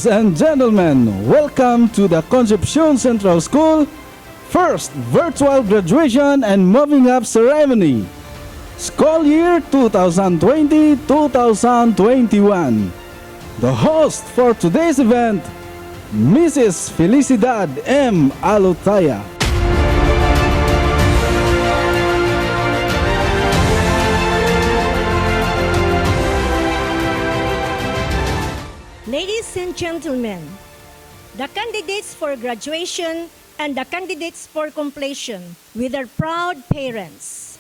Ladies and gentlemen, welcome to the Concepcion Central School first virtual graduation and moving up ceremony. School year 2020-2021. The host for today's event, Mrs. Felicidad M. Alutaya. Ladies and gentlemen, the candidates for graduation and the candidates for completion with their proud parents.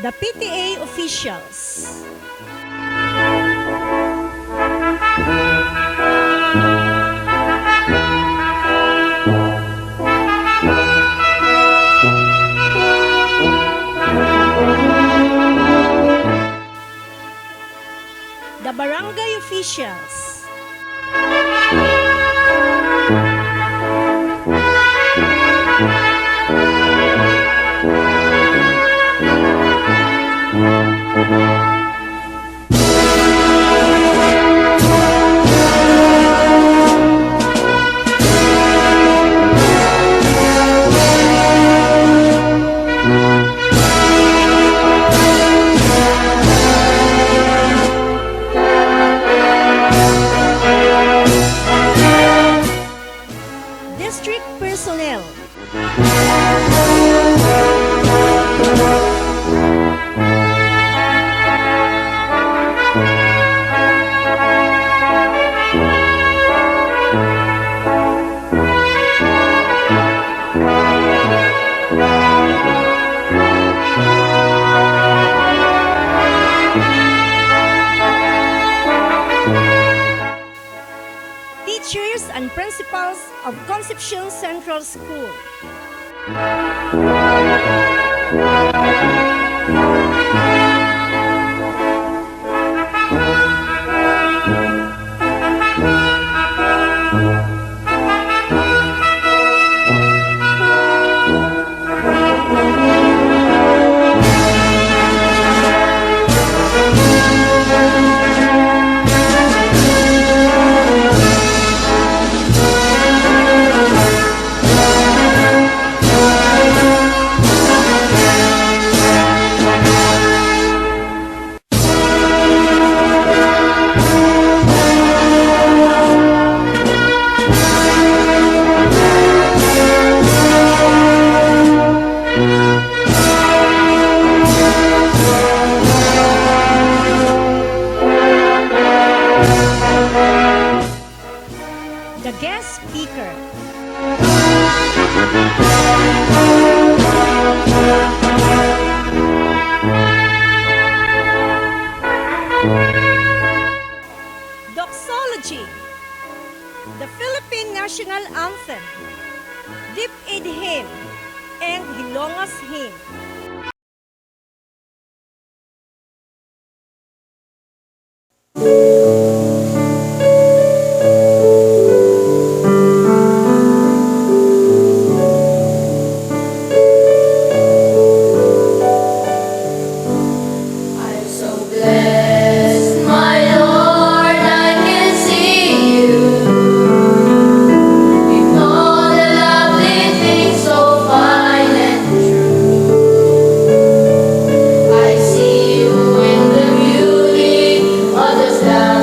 The PTA officials. The barangay officials. District personnel. Teachers and principals of Concepcion Central School. The guest speaker. Doxology. The Philippine National Anthem. Deep Id Hymn and Hilongas Hymn. I'm so blessed, my Lord, I can see you. In all the lovely things so fine and true. I see you in the beauty of the sky.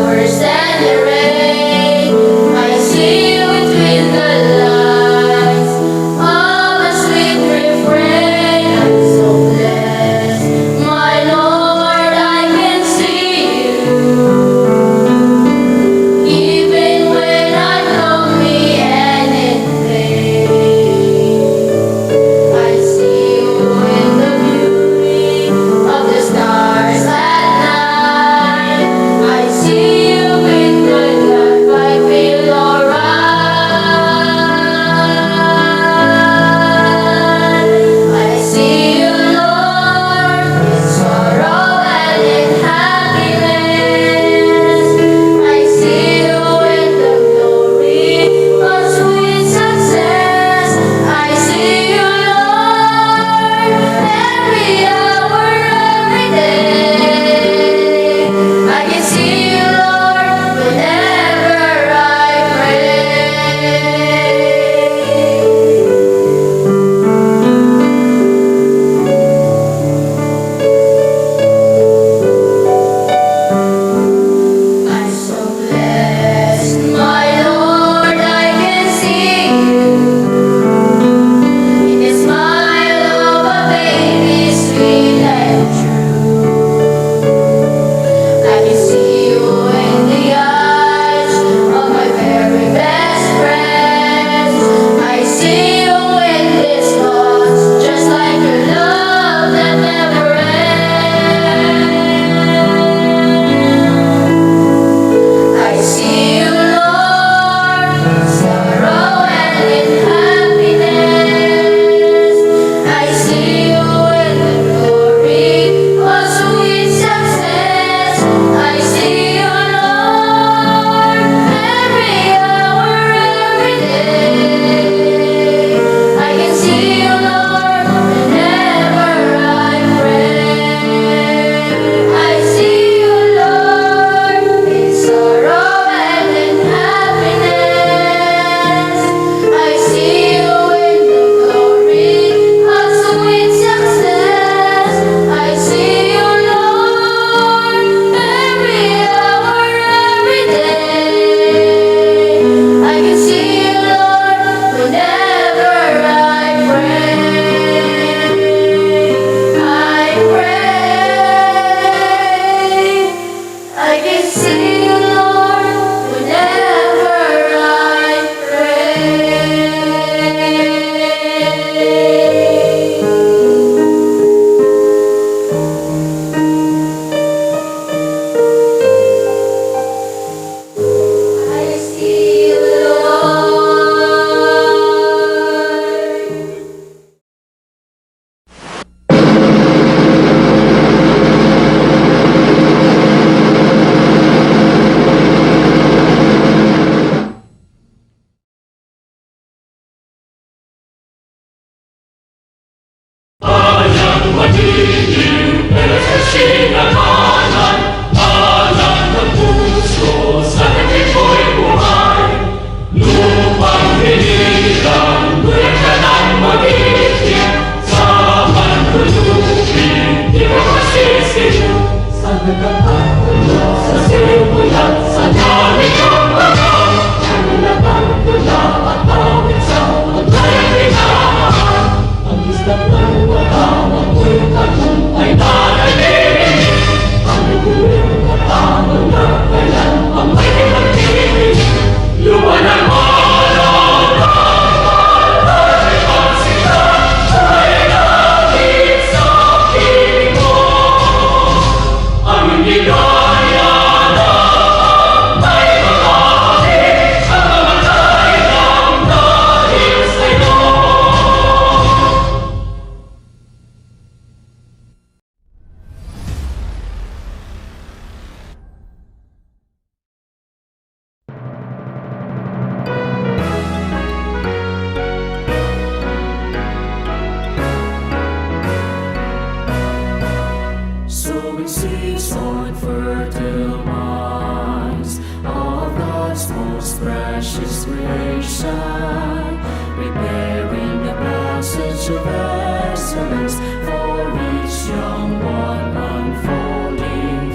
Sowing seeds on fertile minds of God's most precious creation, preparing the passage of excellence for each young one unfolding.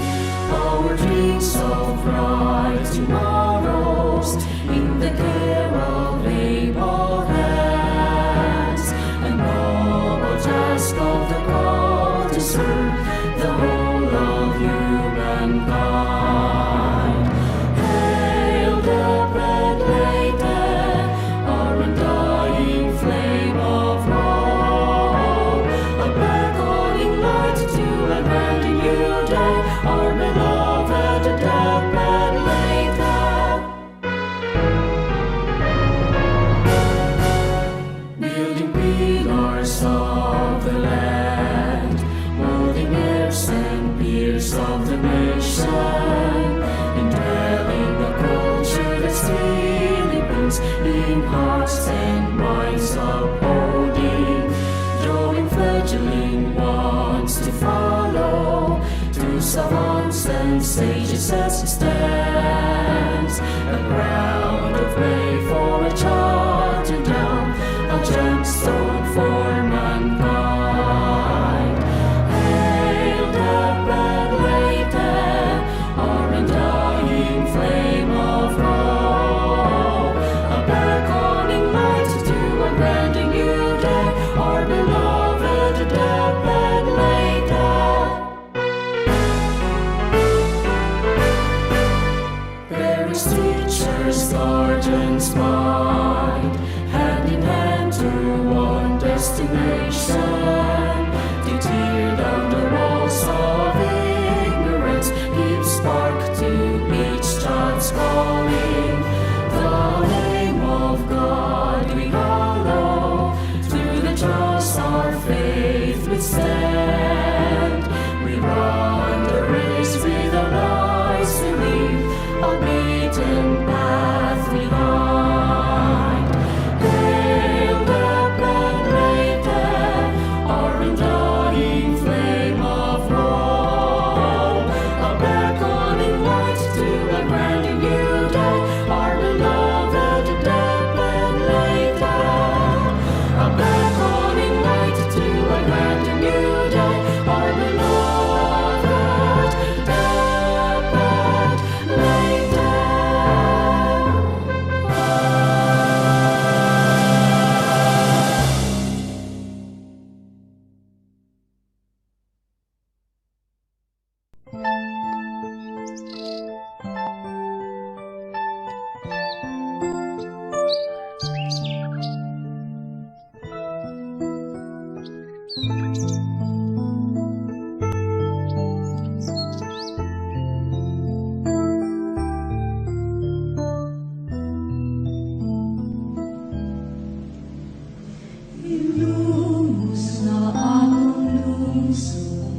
Our dreams of bright tomorrows in the care of able hands, a noble task of the call to serve the whole of humankind. Hail the red-lighted, our undying flame of hope, a beckoning light to a grand and new day, our beloved dead later. Building pillars of the land, molding heirs and peers of the nation, indwelling a culture that still burns in hearts and minds upholding, drawing fledgling ones to follow, to savants and sages as he stands, a ground of way for a child to down, a gemstone for mankind. Hail the red-lighted, our undying flame of hope, a beckoning light to a grand and new day, our beloved dead later. Parents, teachers, guardians, mind, hand in hand to one destination, to tear down the walls of ignorance, give spark to each child's calling. The name of God we hallow, through the trials our faith withstand. We run the race with our lives we leave, a beaten path behind. Hail the red-lighted, our undying flame of hope, a beckoning light to a grand and new day, our beloved dead later. A beckoning light to a grand and new day, our beloved dead later. Ilumos na atong lungsod,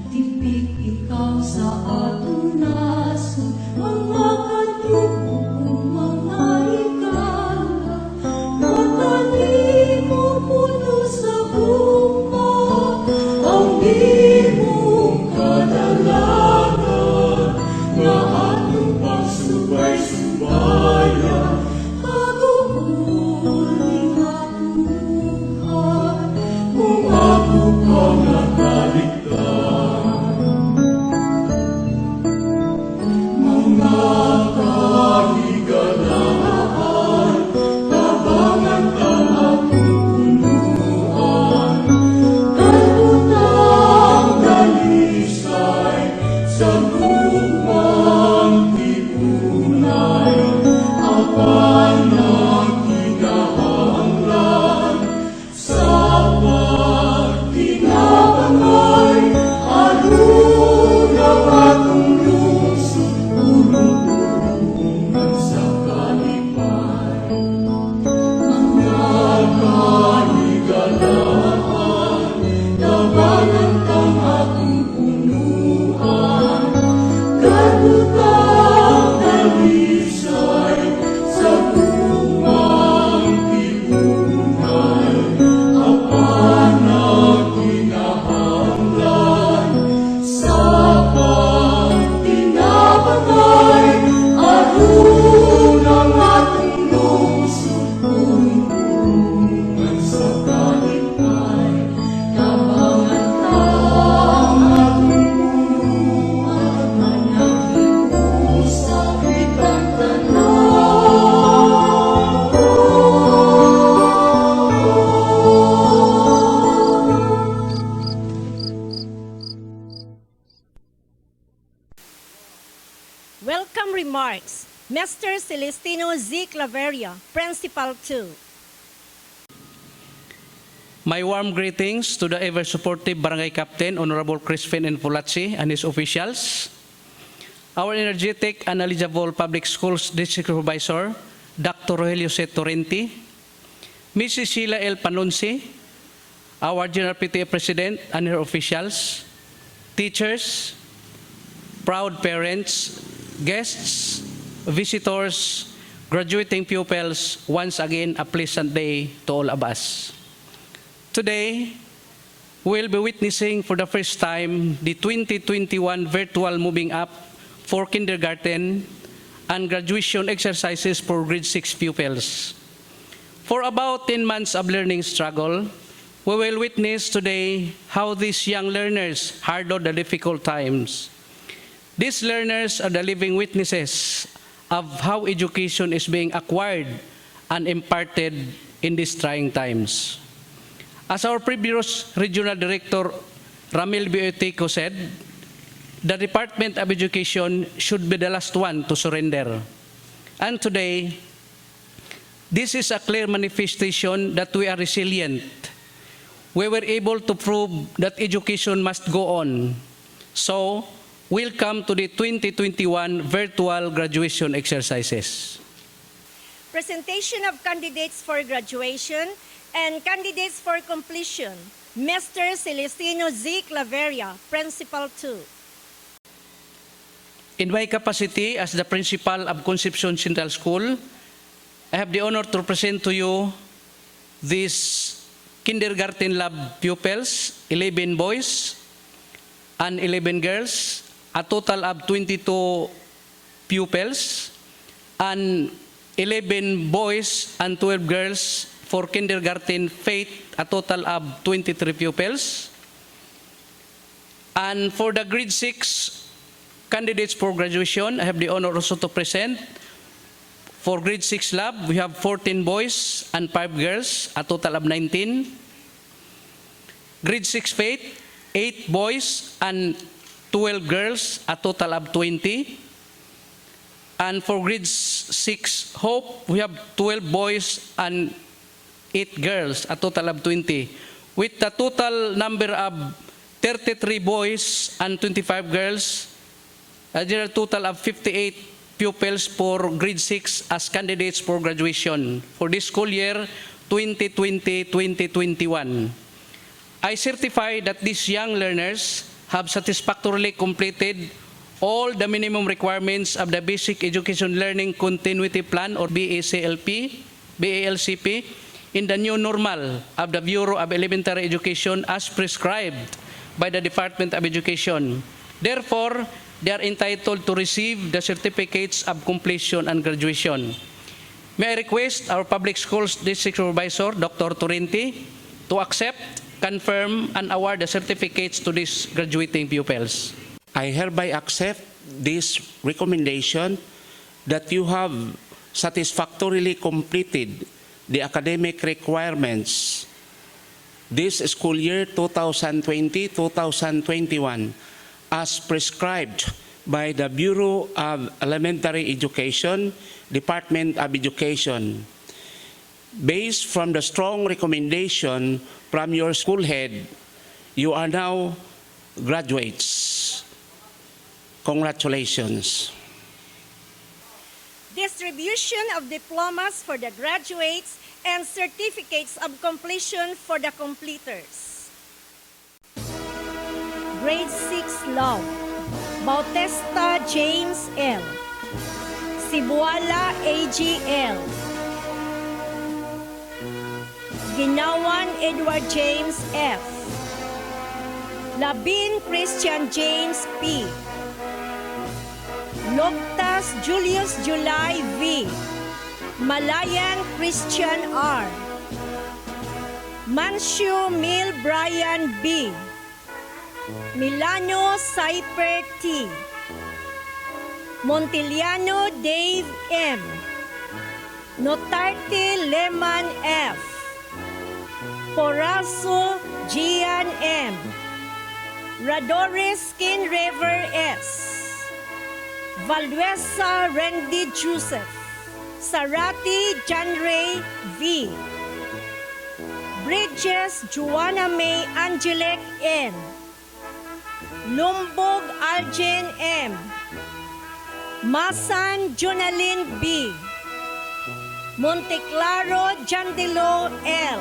tipik ikaw sa atong nasod, mga katubong, mga ikala, matalino puno sa guma, ang imong kadalagan, na atong pagsubay-subayan, kaguguling atong buhay, kung ako kang nakaligtan. Welcome remarks. Mr. Celestino Z. Claveria, Principal 2. My warm greetings to the ever-supportive Barangay Captain, Honorable Crispin Infulazzi and his officials, our energetic and eligible Public Schools District Supervisor, Dr. Rogelio C. Torrenti, Mrs. Sheila L. Panunsi, our General PTA President and her officials, teachers, proud parents, guests, visitors, graduating pupils, once again a pleasant day to all of us. Today, we'll be witnessing for the first time the 2021 virtual moving up for kindergarten and graduation exercises for grade 6 pupils. For about 10 months of learning struggle, we will witness today how these young learners hardo the difficult times. These learners are the living witnesses of how education is being acquired and imparted in these trying times. As our previous Regional Director Ramil Biotico said, the Department of Education should be the last one to surrender. And today, this is a clear manifestation that we are resilient. We were able to prove that education must go on. So, welcome to the 2021 virtual graduation exercises. Presentation of candidates for graduation and candidates for completion. Mr. Celestino Z. Claveria, Principal 2. In my capacity as the principal of Concepcion Central School, I have the honor to present to you these kindergarten lab pupils, 11 boys and 11 girls, a total of 22 pupils, and 11 boys and 12 girls for kindergarten faith, a total of 23 pupils. And for the grade 6 candidates for graduation, I have the honor also to present. For grade 6 lab, we have 14 boys and 5 girls, a total of 19. Grade 6 faith, 8 boys and 12 girls, a total of 20. And for grade 6 hope, we have 12 boys and 8 girls, a total of 20. With the total number of 33 boys and 25 girls, a general total of 58 pupils for grade 6 as candidates for graduation for this school year 2020-2021. I certify that these young learners have satisfactorily completed all the minimum requirements of the Basic Education Learning Continuity Plan or BALCP in the new normal of the Bureau of Elementary Education as prescribed by the Department of Education. Therefore, they are entitled to receive the certificates of completion and graduation. May I request our Public Schools District Supervisor, Dr. Torrenti, to accept, confirm, and award the certificates to these graduating pupils. I hereby accept this recommendation that you have satisfactorily completed the academic requirements this school year 2020-2021 as prescribed by the Bureau of Elementary Education, Department of Education. Based from the strong recommendation from your school head, you are now graduates. Congratulations. Distribution of diplomas for the graduates and certificates of completion for the completers. Grade 6 Law, Bautista James L. Sibuala AGL. Ginawan Edward James F. Labin Christian James P. Logtas Julius July V. Malayan Christian R. Mancio Mil Brian B. Milano Cyper T. Montiliano Dave M. Notarte Leman F. Poraso Gian M. Radores Skin River S. Valduesa Randy Joseph, Sarati John Ray V, Bridges Joanna May Angelic N, Lumbog Arjen M, Masan Jonalyn B, Monteclaro Jandilo L,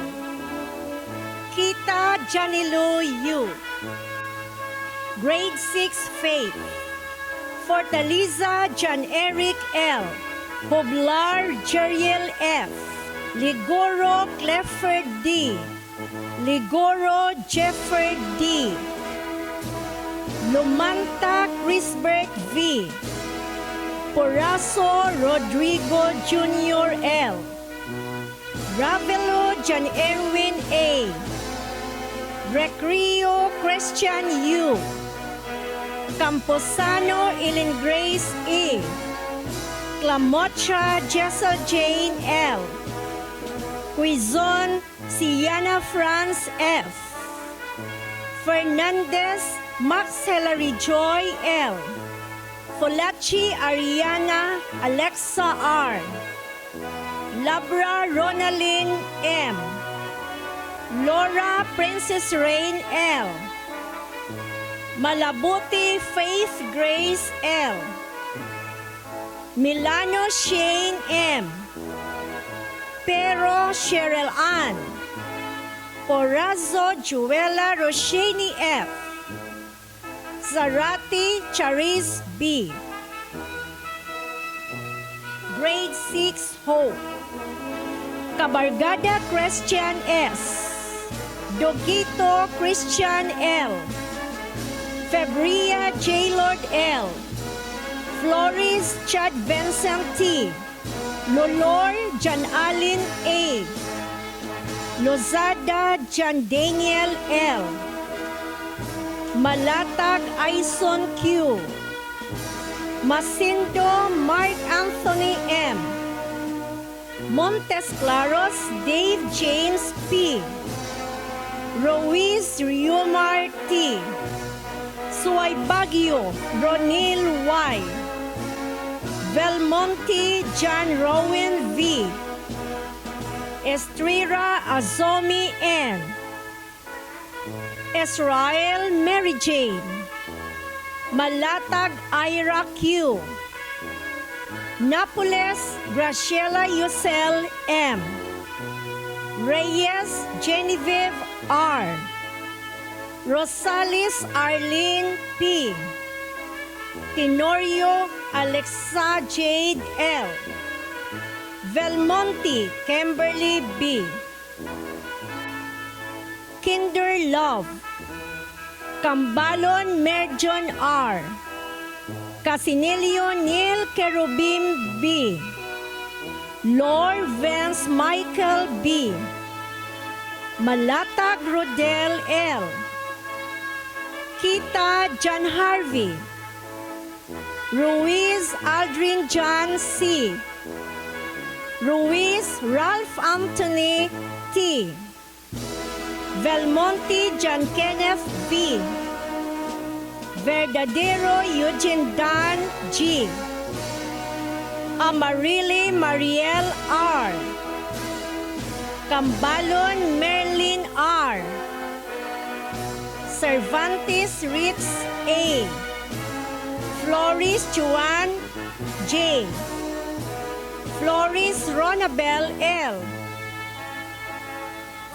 Kita Janilo U, Grade 6 Faith, Fortaleza John Eric L, Poblar Jeriel F, Ligoro Clifford D, Ligoro Jefford D, Lumanta Chrisbert V, Poraso Rodrigo Jr. L, Ravelo John Erwin A, Recreo Christian U, Camposano Ellen Grace E, Clamocha Jessel Jane L, Quizon Sienna France F, Fernandez Max Hilary Joy L, Folachi Ariana Alexa R, Labra Ronaldin M, Laura Princess Rain L, Malabuti Faith Grace L, Milano Shane M, Pero Cheryl Ann, Porazo Juela Rosheni F, Zarati Charis B, Grade 6 Hope, Cabargada Christian S, Dogito Christian L, Febria J. Lord L, Flores Chad Vincent T, Lolor John Allen A, Lozada John Daniel L, Malatag Aison Q, Masindo Mark Anthony M, Montes Claros Dave James P, Ruiz Riomar T, Suay Baguio Ronil Y, Belmonte John Rowan V, Estrera Azomi N, Israel Mary Jane, Malatag Ira Q, Napoles Graciela Yusel M, Reyes Genevieve R, Rosales Arlene P, Tenorio Alexa Jade L, Velmonte Kimberly B, Kinder Love, Cambalon Merjon R, Casinilio Neil Kerubim B, Lord Vance Michael B, Malatag Rodel L, Kita John Harvey, Ruiz Aldrin John C, Ruiz Ralph Anthony T, Velmonte John Kenneth V, Verdadero Eugene Dan G, Amarile Mariel R, Cambalon Merlin R, Cervantes Ritz A, Floris Juan J, Floris Ronabel L,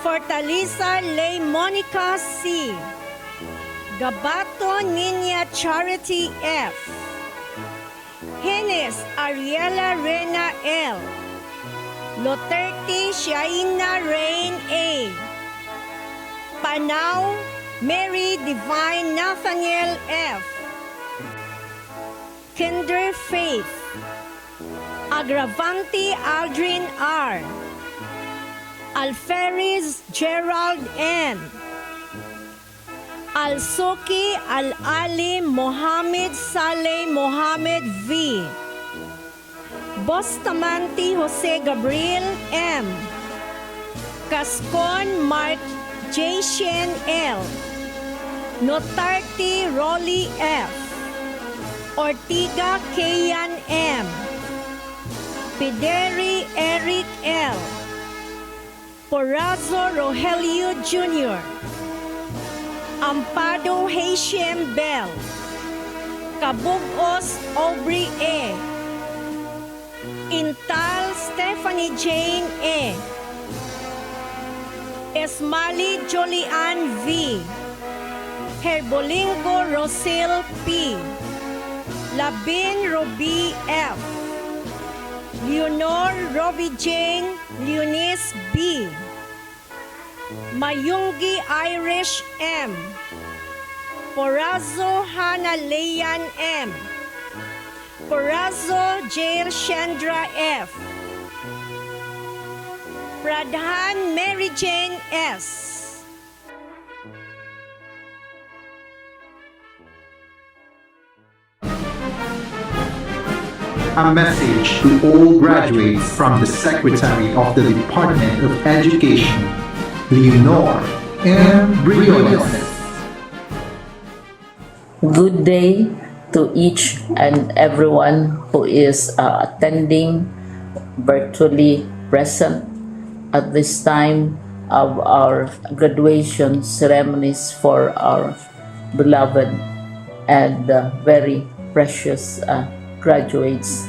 Fortaleza Lay Monica C, Gabato Niña Charity F, Henes Ariela Rena L, Loterti Shaina Rain A, Panau Mary Divine Nathaniel F, Kinder Faith, Agravante Aldrin R, Alferez Gerald N, Al-Soki Al-Ali Mohammed Saleh Mohammed V, Bustamante Jose Gabriel M, Cascon Mark J. Shen L, Notarti Rolly F, Ortiga Kayan M. Pideri Eric L. Porazo Rogelio Jr. Ampado Hashem Bell. Kabugos Aubrey A. Intal Stephanie Jane A. Esmali Jolian V. Herbolingo Rosil P. Labin Roby F. Leonor Roby Jane Leonis B. Mayungi Irish M. Porazo Hana Leyan M. Porazo Jail Chandra F. Pradhan Mary Jane S. A message to all graduates from the Secretary of the Department of Education, Leonor M. Briones. Good day to each and everyone who is attending virtually present at this time of our graduation ceremonies for our beloved and very precious graduates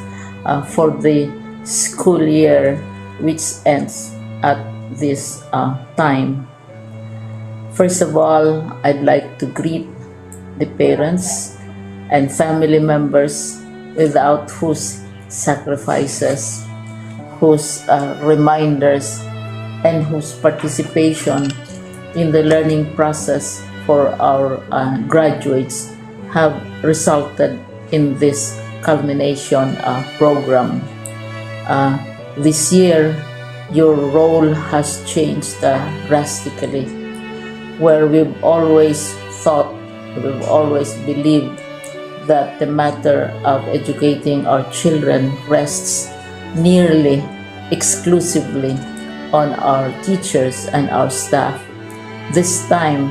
for the school year which ends at this time. First of all, I'd like to greet the parents and family members without whose sacrifices, whose reminders, and whose participation in the learning process for our graduates have resulted in this culmination program. This year, your role has changed drastically, where we've always thought, we've always believed that the matter of educating our children rests nearly exclusively on our teachers and our staff. This time,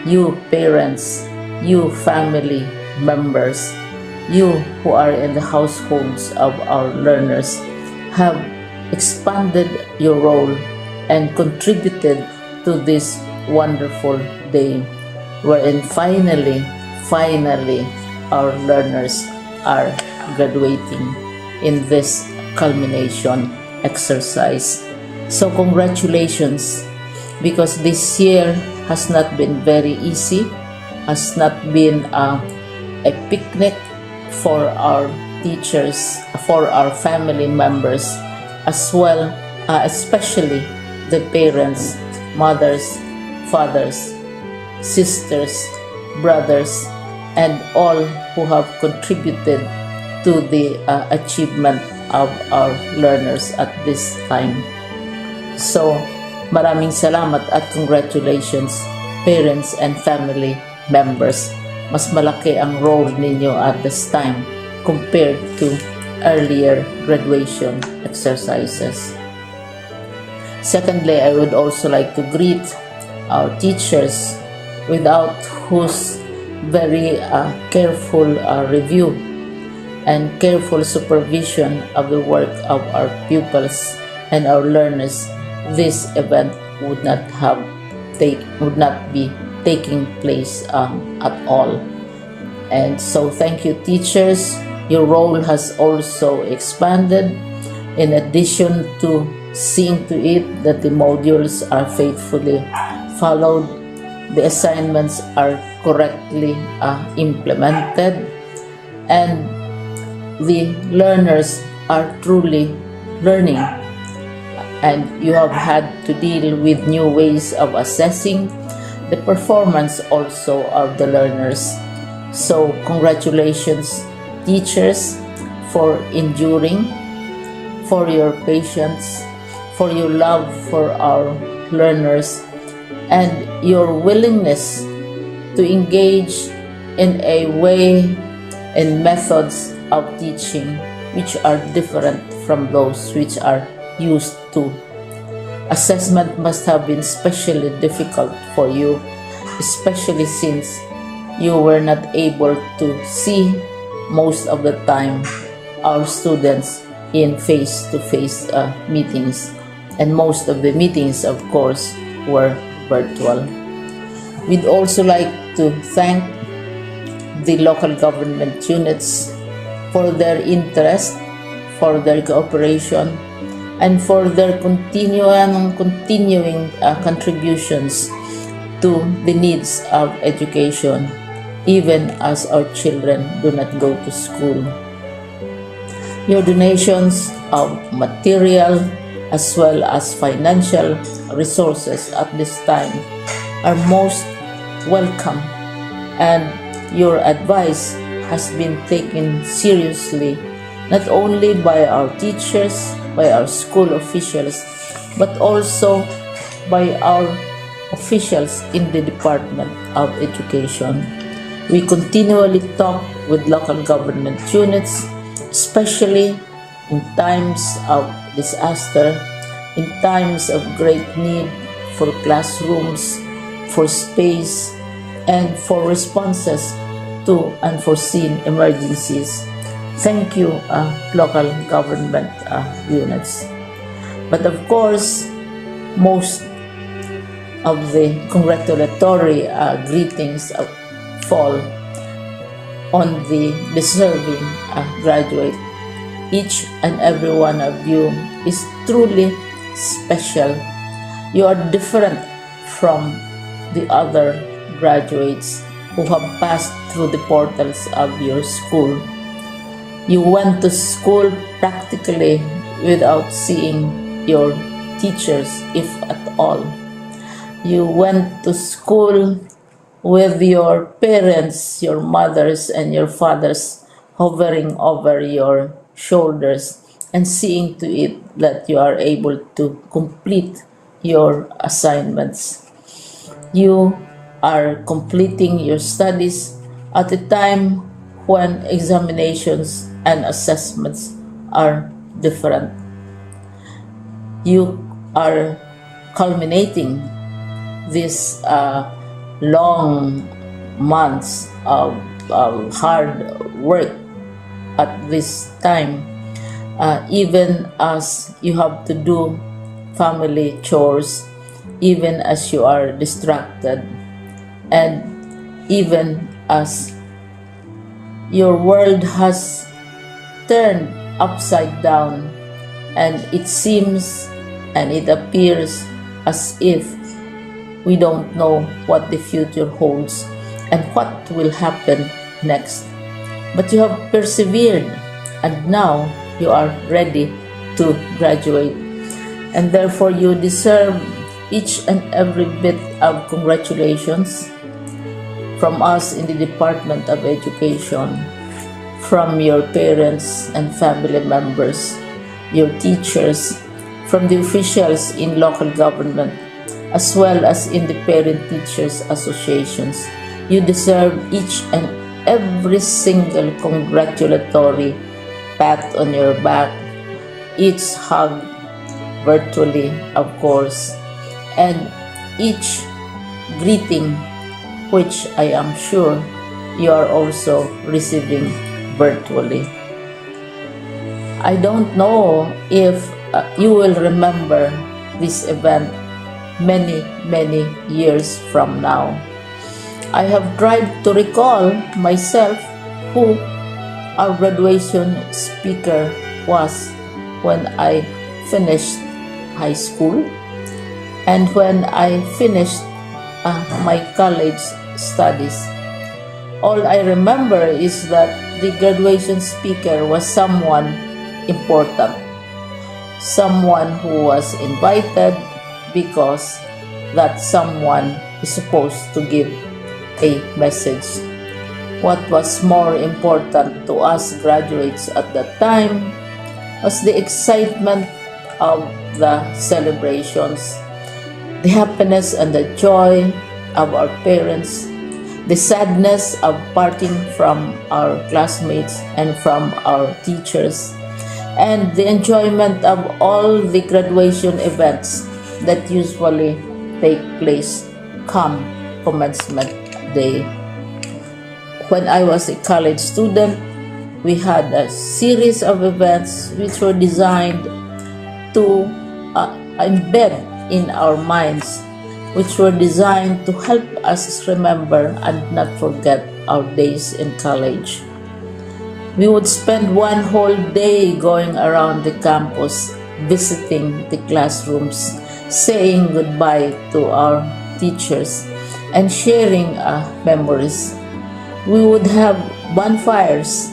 you parents, you family members, you who are in the households of our learners have expanded your role and contributed to this wonderful day wherein finally our learners are graduating in this culmination exercise. So congratulations, because this year has not been very easy, has not been a picnic for our teachers, for our family members, as well, especially the parents, mothers, fathers, sisters, brothers, and all who have contributed to the achievement of our learners at this time. So, maraming salamat at congratulations, parents and family members. Mas malaki ang role ninyo at this time compared to earlier graduation exercises. Secondly, I would also like to greet our teachers, without whose very careful review and careful supervision of the work of our pupils and our learners, this event would not be taking place at all. And so thank you, teachers. Your role has also expanded, in addition to seeing to it that the modules are faithfully followed, the assignments are correctly implemented, and the learners are truly learning. And you have had to deal with new ways of assessing the performance also of the learners. So congratulations, teachers, for enduring, for your patience, for your love for our learners, and your willingness to engage in a way and methods of teaching which are different from those which are used to. Assessment must have been especially difficult for you, especially since you were not able to see most of the time our students in face-to-face meetings, and most of the meetings, of course, were virtual. We'd also like to thank the local government units for their interest, for their cooperation, and for their continuing contributions to the needs of education, even as our children do not go to school. Your donations of material as well as financial resources at this time are most welcome, and your advice has been taken seriously not only by our teachers, by our school officials, but also by our officials in the Department of Education. We continually talk with local government units, especially in times of disaster, in times of great need for classrooms, for space, and for responses to unforeseen emergencies. Thank you, local government units. But of course, most of the congratulatory greetings fall on the deserving graduate. Each and every one of you is truly special. You are different from the other graduates who have passed through the portals of your school. You went to school practically without seeing your teachers, if at all. You went to school with your parents, your mothers and your fathers hovering over your shoulders and seeing to it that you are able to complete your assignments. You are completing your studies at a time when examinations and assessments are different. You are culminating these long months of hard work at this time, even as you have to do family chores, even as you are distracted, and even as your world has turned upside down, and it seems and it appears as if we don't know what the future holds and what will happen next. But you have persevered, and now you are ready to graduate, and therefore you deserve each and every bit of congratulations from us in the Department of Education, from your parents and family members, your teachers, from the officials in local government, as well as in the parent teachers associations. You deserve each and every single congratulatory pat on your back, each hug virtually, of course, and each greeting, which I am sure you are also receiving virtually. I don't know if you will remember this event many years from now. I have tried to recall myself who our graduation speaker was when I finished high school and when I finished my college studies. All I remember is that the graduation speaker was someone important, someone who was invited because that someone is supposed to give a message. What was more important to us graduates at that time was the excitement of the celebrations, the happiness and the joy of our parents, the sadness of parting from our classmates and from our teachers, and the enjoyment of all the graduation events that usually take place come commencement day. When I was a college student, we had a series of events which were designed to embed in our minds, which were designed to help us remember and not forget our days in college. We would spend one whole day going around the campus, visiting the classrooms, saying goodbye to our teachers, and sharing memories. We would have bonfires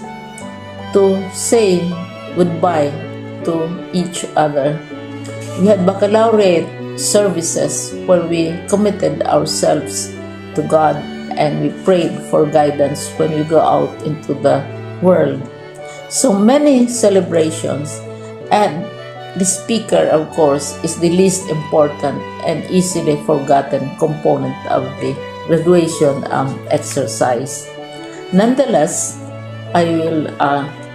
to say goodbye to each other. We had baccalaureate services where we committed ourselves to God and we prayed for guidance when we go out into the world. So many celebrations, and the speaker, of course, is the least important and easily forgotten component of the graduation exercise. Nonetheless, I will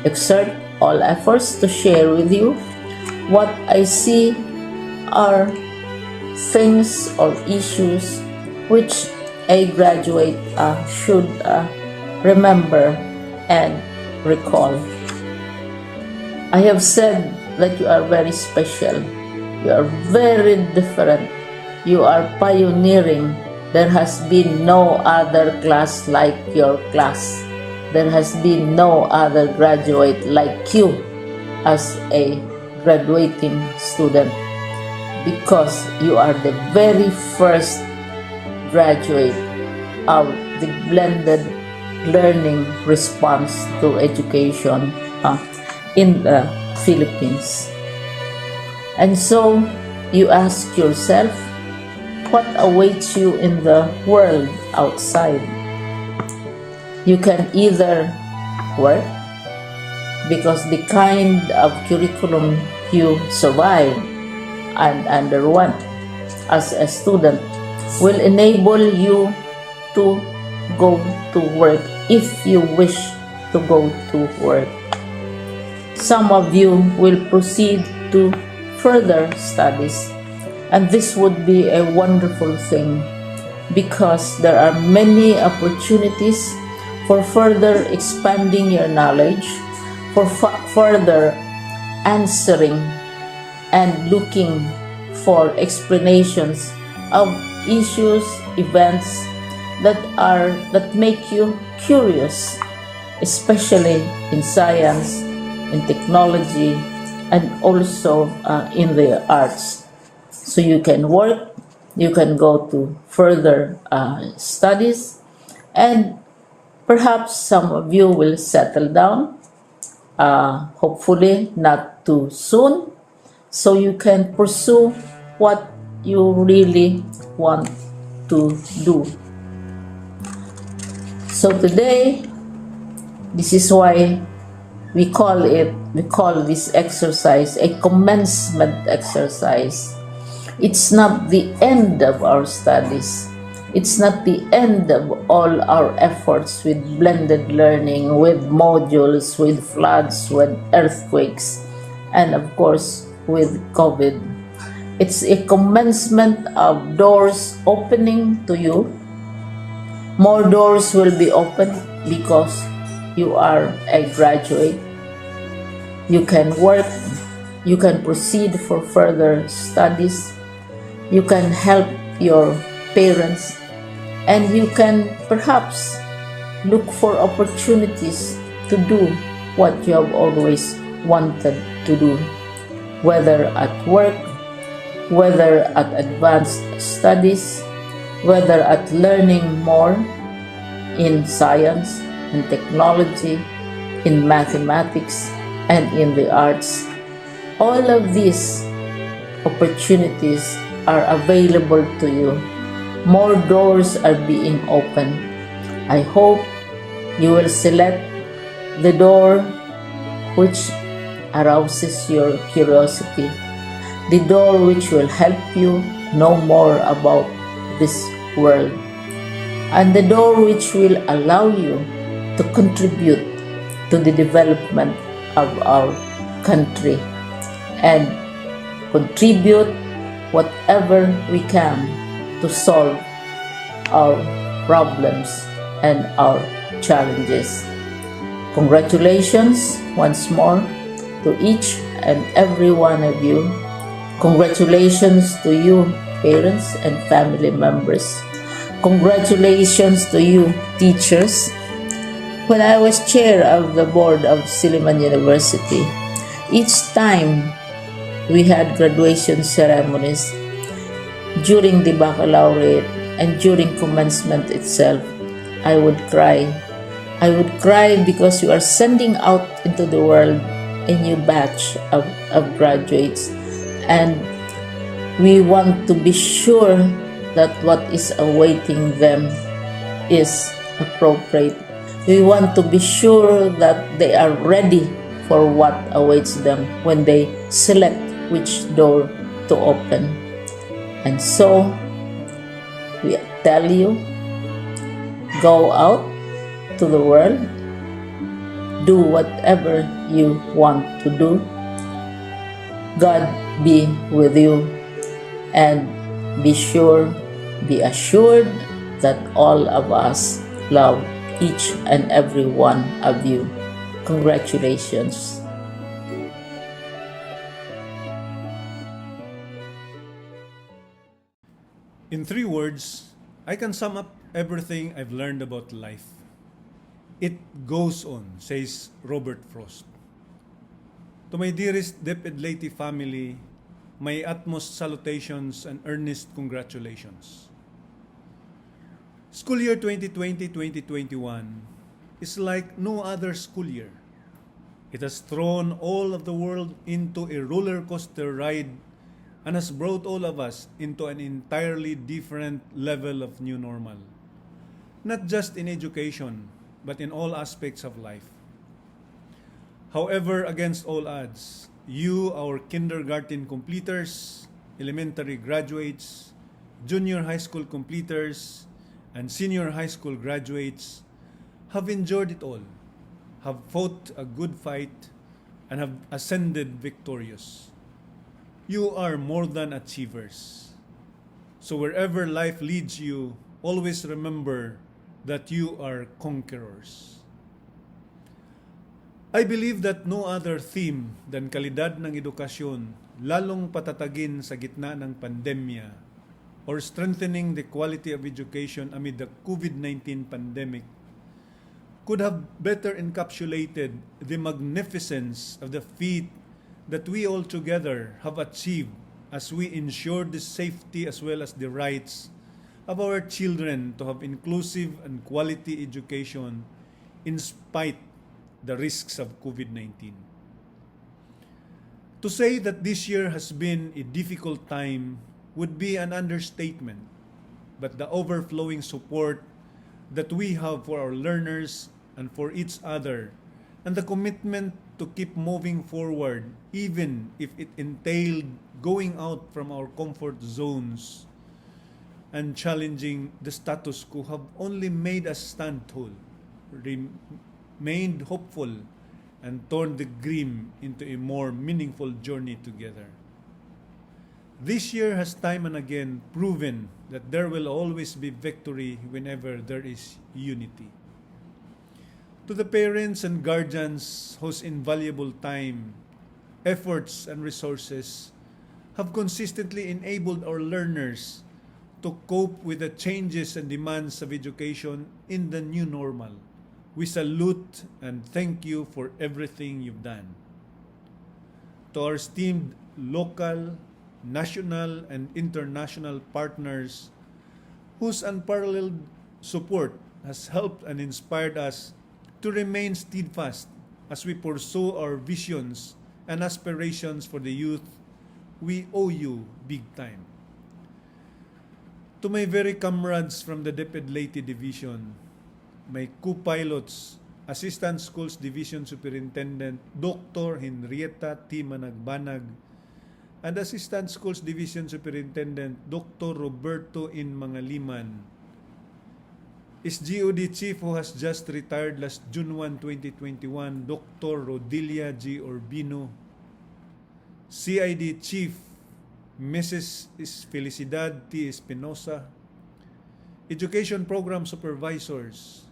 exert all efforts to share with you what I see are things or issues which a graduate should remember and recall. I have said that you are very special. You are very different. You are pioneering. There has been no other class like your class. There has been no other graduate like you as a graduating student, because you are the very first graduate of the blended learning response to education in the Philippines. And so you ask yourself, what awaits you in the world outside? You can either work, because the kind of curriculum you survive and underwent as a student will enable you to go to work if you wish to go to work. Some of you will proceed to further studies, and this would be a wonderful thing because there are many opportunities for further expanding your knowledge, for further answering and looking for explanations of issues, events that make you curious, especially in science, in technology, and also in the arts. So you can work, you can go to further studies, and perhaps some of you will settle down, hopefully not too soon, so you can pursue what you really want to do. So today, this is why we call this exercise a commencement exercise. It's not the end of our studies. It's not the end of all our efforts with blended learning, with modules, with floods, with earthquakes, and of course with COVID. It's a commencement of doors opening to you. More doors will be opened because you are a graduate. You can work, you can proceed for further studies, you can help your parents, and you can perhaps look for opportunities to do what you have always wanted to do, whether at work, whether at advanced studies, whether at learning more in science and technology, in mathematics, and in the arts. All of these opportunities are available to you. More doors are being opened. I hope you will select the door which arouses your curiosity, the door which will help you know more about this world, and the door which will allow you to contribute to the development of our country and contribute whatever we can to solve our problems and our challenges. Congratulations once more to each and every one of you. Congratulations to you, parents and family members. Congratulations to you, teachers. When I was chair of the board of Silliman University, each time we had graduation ceremonies, during the baccalaureate and during commencement itself, I would cry. I would cry because you are sending out into the world a new batch of graduates, and we want to be sure that what is awaiting them is appropriate. We want to be sure that they are ready for what awaits them when they select which door to open. And so, we tell you, go out to the world, do whatever you want to do. God be with you, and be assured that all of us love each and every one of you. Congratulations. In 3 words, I can sum up everything I've learned about life. It goes on, says Robert Frost. To my dearest Depedleti family, my utmost salutations and earnest congratulations. School year 2020-2021 is like no other school year. It has thrown all of the world into a roller coaster ride and has brought all of us into an entirely different level of new normal. Not just in education, but in all aspects of life. However, against all odds, you, our kindergarten completers, elementary graduates, junior high school completers, and senior high school graduates have endured it all, have fought a good fight, and have ascended victorious. You are more than achievers. So wherever life leads you, always remember that you are conquerors. I believe that no other theme than kalidad ng edukasyon, lalong patatagin sa gitna ng pandemya, or strengthening the quality of education amid the COVID-19 pandemic, could have better encapsulated the magnificence of the feat that we all together have achieved as we ensure the safety as well as the rights of our children to have inclusive and quality education in spite the risks of COVID-19. To say that this year has been a difficult time would be an understatement, but the overflowing support that we have for our learners and for each other, and the commitment to keep moving forward even if it entailed going out from our comfort zones and challenging the status quo, have only made us stand tall, remained hopeful, and turned the grim into a more meaningful journey together. This year has time and again proven that there will always be victory whenever there is unity. To the parents and guardians whose invaluable time, efforts, and resources have consistently enabled our learners to cope with the changes and demands of education in the new normal, we salute and thank you for everything you've done. To our esteemed local, national, and international partners whose unparalleled support has helped and inspired us to remain steadfast as we pursue our visions and aspirations for the youth, we owe you big time. To my very comrades from the DepEd Leyte Division, my co-pilots, Assistant Schools Division Superintendent Dr. Henrietta T. Managbanag, and Assistant Schools Division Superintendent Dr. Roberto In Mangaliman, SGOD Chief who has just retired last June 1, 2021, Dr. Rodilia G. Urbino, CID Chief Mrs. Felicidad T. Espinosa, Education Program Supervisors,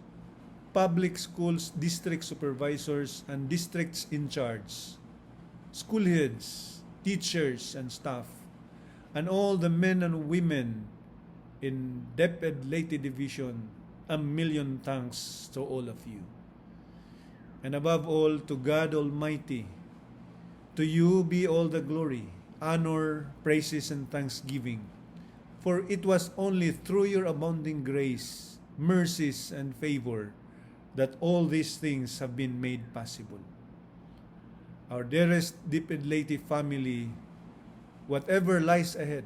public schools, district supervisors, and districts in charge, school heads, teachers, and staff, and all the men and women in DepEd Leyte Division, a million thanks to all of you. And above all, to God Almighty, to you be all the glory, honor, praises, and thanksgiving. For it was only through your abounding grace, mercies, and favor that all these things have been made possible. Our dearest DepEd Leyte family, whatever lies ahead,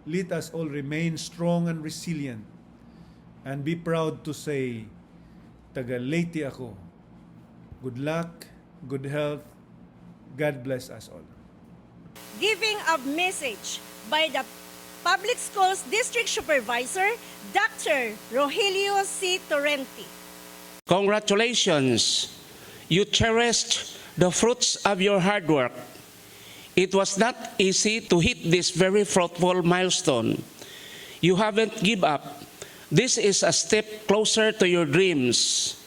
let us all remain strong and resilient and be proud to say, taga Leyte ako. Good luck, good health, God bless us all. Giving of message by the Public Schools District Supervisor, Dr. Rogelio C. Torrenti. Congratulations! You cherished the fruits of your hard work. It was not easy to hit this very fruitful milestone. You haven't given up. This is a step closer to your dreams.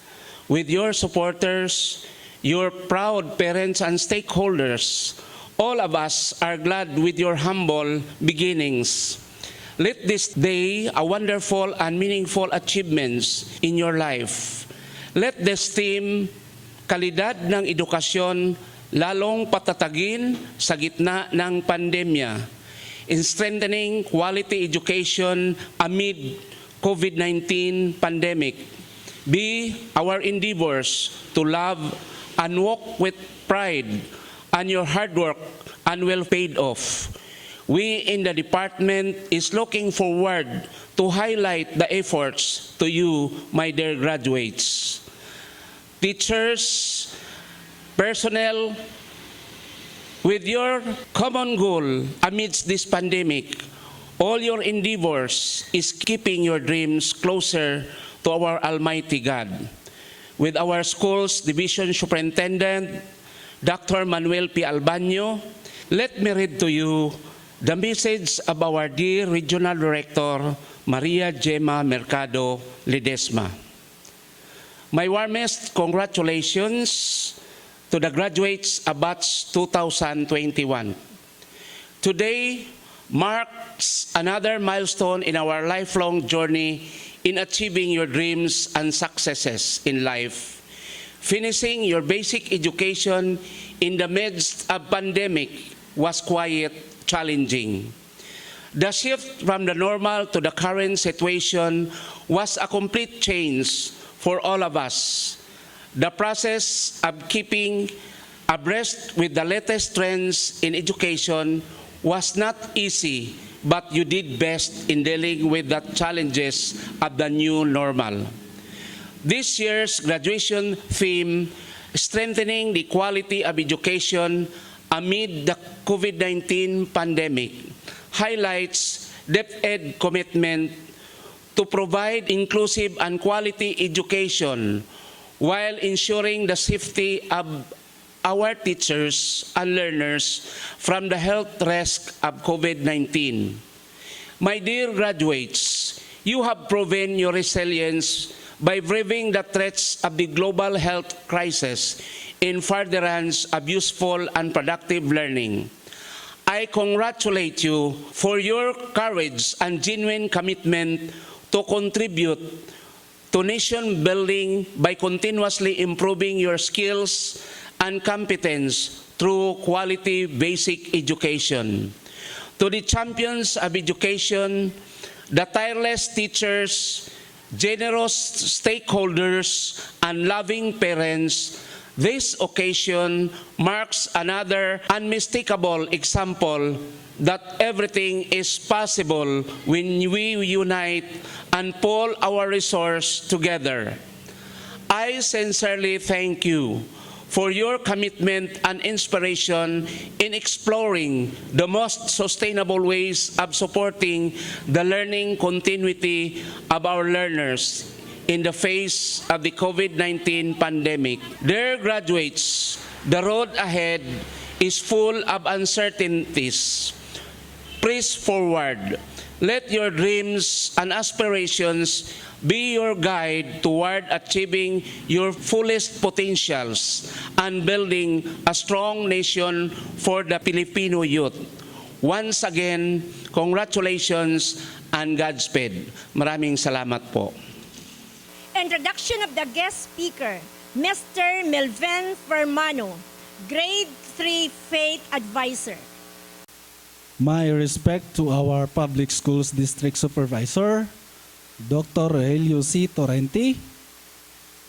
With your supporters, your proud parents and stakeholders, all of us are glad with your humble beginnings. Let this day a wonderful and meaningful achievements in your life. Let this theme, kalidad ng edukasyon, lalong patatagin sa gitna ng pandemya, in strengthening quality education amid COVID-19 pandemic. Be our endeavors to love and walk with pride, and your hard work and will paid off. We in the department is looking forward to highlight the efforts to you, my dear graduates. Teachers, personnel, with your common goal amidst this pandemic, all your endeavors is keeping your dreams closer to our Almighty God. With our school's Division Superintendent, Dr. Manuel P. Albano, let me read to you the message of our dear Regional Director, Maria Gemma Mercado Ledesma. My warmest congratulations to the graduates of Batch 2021. Today marks another milestone in our lifelong journey in achieving your dreams and successes in life. Finishing your basic education in the midst of pandemic was quite challenging. The shift from the normal to the current situation was a complete change for all of us. The process of keeping abreast with the latest trends in education was not easy, but you did best in dealing with the challenges of the new normal. This year's graduation theme, strengthening the quality of education amid the COVID-19 pandemic, highlights DepEd commitment to provide inclusive and quality education while ensuring the safety of our teachers and learners from the health risk of COVID-19. My dear graduates, you have proven your resilience by braving the threats of the global health crisis in furtherance of useful and productive learning. I congratulate you for your courage and genuine commitment to contribute to nation building by continuously improving your skills and competence through quality basic education. To the champions of education, the tireless teachers, generous stakeholders, and loving parents, this occasion marks another unmistakable example that everything is possible when we unite and pull our resources together. I sincerely thank you for your commitment and inspiration in exploring the most sustainable ways of supporting the learning continuity of our learners in the face of the COVID-19 pandemic. Dear graduates, the road ahead is full of uncertainties. Press forward, Let your dreams and aspirations be your guide toward achieving your fullest potentials and building a strong nation for the Filipino youth. Once again, congratulations and Godspeed. Maraming salamat po. Introduction of the guest speaker, Mr. Melvin Fermano, Grade 3 Faith Advisor. My respect to our public schools district supervisor, Dr. Rogelio C. Torrenti,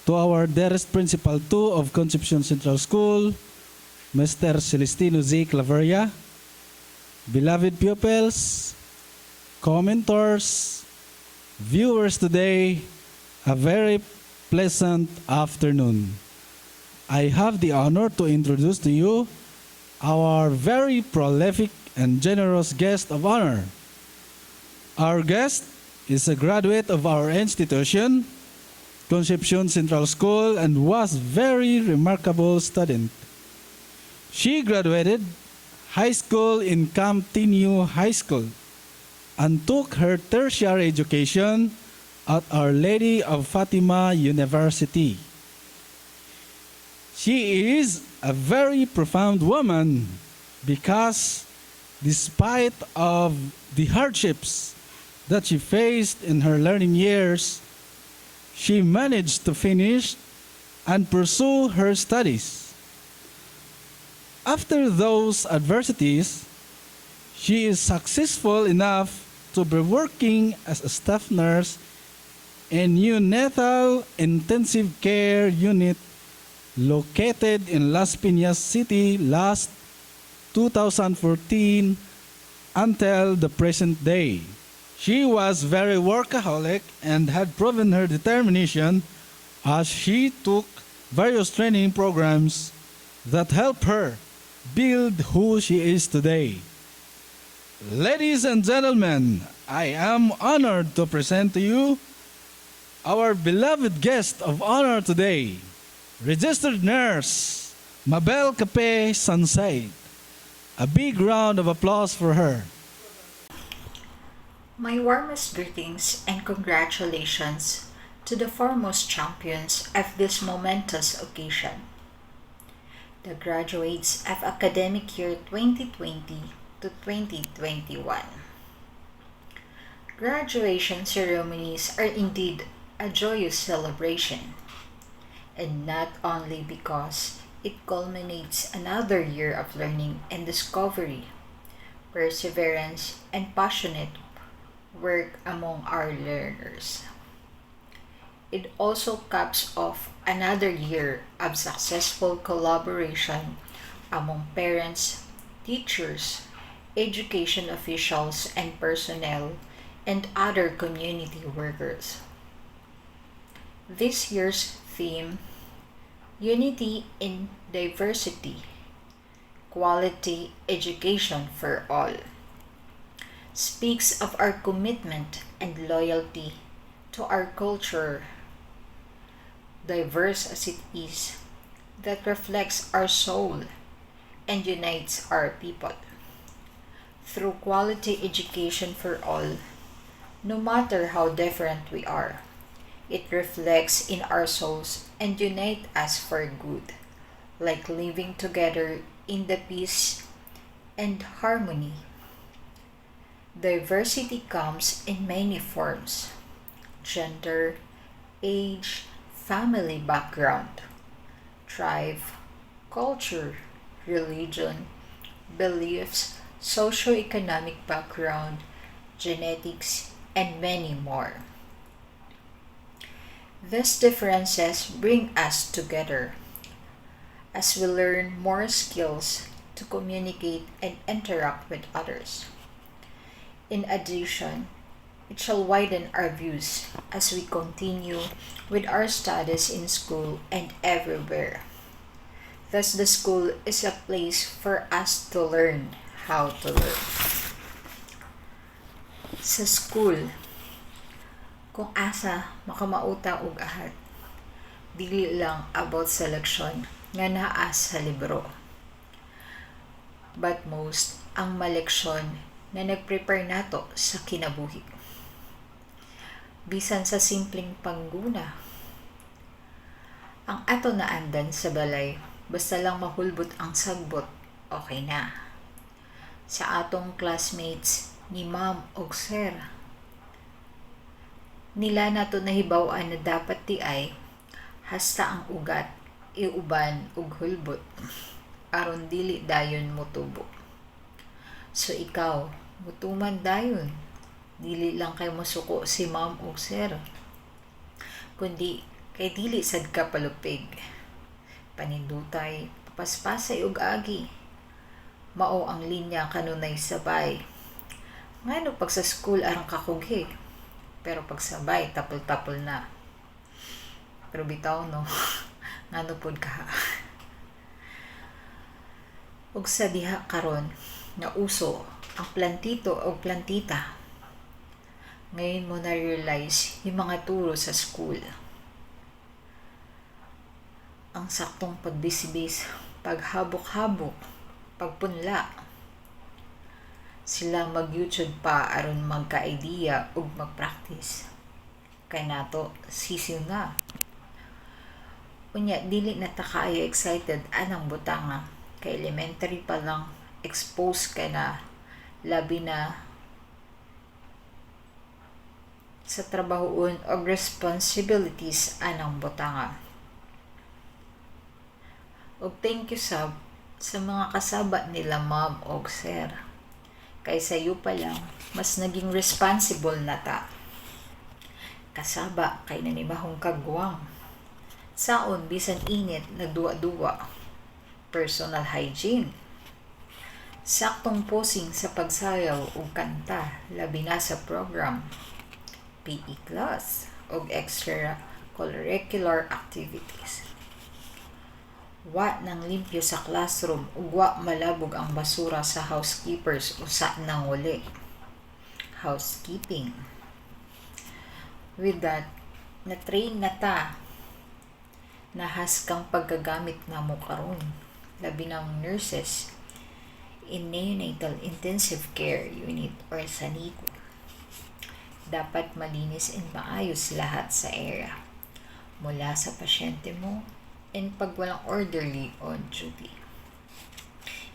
to our dearest principal 2 of Concepcion Central School, Mr. Celestino Z. Claveria, beloved pupils, commentors, viewers today, a very pleasant afternoon. I have the honor to introduce to you our very prolific and generous guest of honor. Our guest is a graduate of our institution, Concepcion Central School, and was very remarkable student. She graduated high school in Camp Tinio High School and took her tertiary education at Our Lady of Fatima University. She is a very profound woman because despite of the hardships that she faced in her learning years, she managed to finish and pursue her studies. After those adversities, she is successful enough to be working as a staff nurse in neonatal intensive care unit located in Las Piñas City last 2014 until the present day. She was very workaholic and had proven her determination as she took various training programs that helped her build who she is today. Ladies and gentlemen, I am honored to present to you our beloved guest of honor today, registered nurse MABEL SANSAET. A big round of applause for her. My warmest greetings and congratulations to the foremost champions of this momentous occasion, the graduates of academic year 2020 to 2021. Graduation ceremonies are indeed a joyous celebration, and not only because it culminates another year of learning and discovery, perseverance, and passionate work among our learners. It also caps off another year of successful collaboration among parents, teachers, education officials and personnel, and other community workers. This year's theme, Unity in Diversity, Quality Education for All, speaks of our commitment and loyalty to our culture, diverse as it is, that reflects our soul and unites our people. Through quality education for all, no matter how different we are, it reflects in our souls and unites us for good, like living together in the peace and harmony. Diversity comes in many forms: gender, age, family background, tribe, culture, religion, beliefs, socioeconomic background, genetics, and many more. These differences bring us together as we learn more skills to communicate and interact with others. In addition, it shall widen our views as we continue with our studies in school and everywhere. Thus, the school is a place for us to learn how to learn. Sa school, kung asa makamauta og ahad, dili lang about sa leksyon nga naa sa libro. But most ang maleksyon na nag-prepare nato sa kinabuhi. Bisan sa simpleng pangguna, ang ato na andan sa balay, basta lang mahulbot ang sagbot, okay na. Sa atong classmates ni ma'am og sir, nila nato nahibaw-an na dapat ti ay hasta ang ugat iuban og hulbot aron dili dayon motubo. So ikaw, mutuman dayon, dili lang kay masuko si ma'am og sir, kundi kay dili sad ka palupig, panindutay, paspasay og agi, mao ang linya kanunay sabay. Ngano pag sa school arang kakughi, pero pag sabay tapol-tapol na. Pero bitaw no, ngano pod ka. Ug sa diha karon na uso ang plantito o plantita, ngayon mo na-realize yung mga turo sa school. Ang saktong pagbisibis, paghabok-habok, pagpunla. Sila mag-YouTube pa aron magka-idea ug mag-practice. Kay nato, sisiw na. Unya, dili na ta kaayo excited anang butanga. Kay elementary pa lang, exposed ka na, labi na sa trabahoon o responsibilities anang butanga. Og thank you sa mga kasaba nila ma'am og sir. Kay sayo pa lang, mas naging responsible na ta. Kasaba kay nanimahong kagwang. Saon bisan init nagduwa-duwa. Personal hygiene. Saktong posing sa pagsayaw o kanta, labi na sa program, PE class o extracurricular activities. Wa nang limpyo sa classroom ug wa malabog ang basura sa housekeepers usa nang uli. Housekeeping. With that, na-train na ta nahas kang paggagamit na mo karon, labi ng nurses in neonatal intensive care unit or SANICU. Dapat malinis and maayos lahat sa area, mula sa pasyente mo and pag walang orderly on duty.